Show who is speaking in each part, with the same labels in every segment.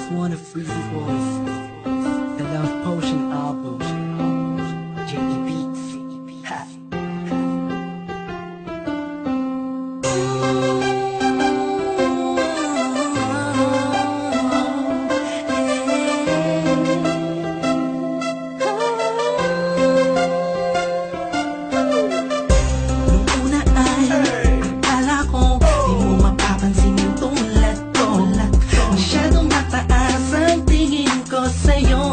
Speaker 1: just want a free voice. The Love Potion album. JE Beats. Ha. Nung una ay akala ko di mo mapapansin yung tulad ko. Masyadong mataas ang tingin ko sa'yo.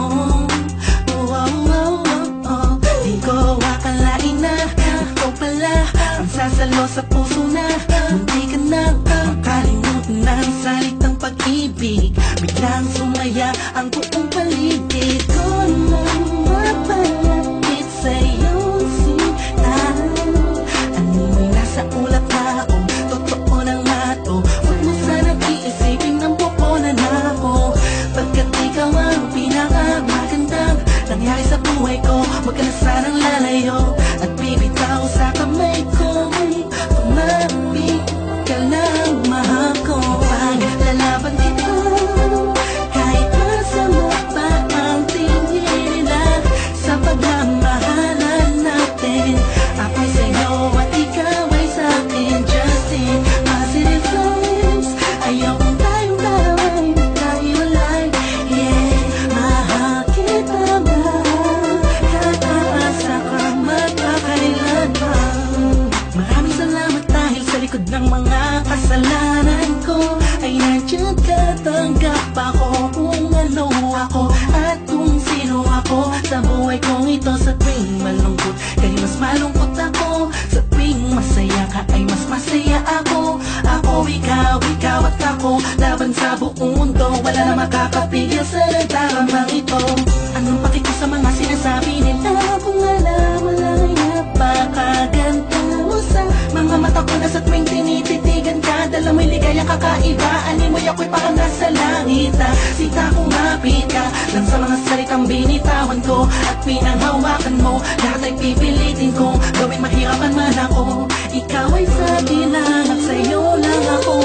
Speaker 1: Di ko akalain na ikaw pala ang sasalo sa puso na munti ka nang makalimutan ng salitang pag-ibig. Biglang sumaya ang buong paligid ko nang mapalapit sa'yo sinta. Ano may nasa ulap na o totoo na nga to? Huwag mo sanang iisipin ng pupunan ako, pagkat ikaw ang pinakamagandang nangyari sa buhay ko. Huwag ka na sanang lalayo at bibitaw sa kamay ko. Tumapit ka lang, mahal ko. Paglalaban dito kahit masama pa ang tingin nila sa pagmamahalan natin. Ako'y sa'yo at ikaw ay sa'kin. Just in positive vibes, ayaw kong tayong dalawa'y magkahiwalay. Yeah, mahal kita ba? Kakaasa ka magkakailanman. Maraming salamat dahil sa likod ng mga kasalanan ko ay nandiyan ka, tanggap ako kung ano ako at kung sino ako sa buhay kong ito. Sa tuwing malungkot kay mas malungkot ako, sa tuwing masaya ka ay mas masaya ako. Ako, ikaw at ako, laban sa buong mundo. Wala na makakapigil sa nagdaramang ito. Anong paki ko sa mga sinasabi nila? Kung alam mo lang ay napakaganda mo sa mga mata ko na sa tuwing tinititigan ka. Dala mo'y ligayang kakaiba, animoy ako'y parang nasa langit. Sita kumapit ka lang sa mga salitang binitawan ko at pinanghawakan mo. Lahat ay pipilitin ko, gawin mahirapan man ako. Ikaw ay sa akin lang at sa'yo lang ako.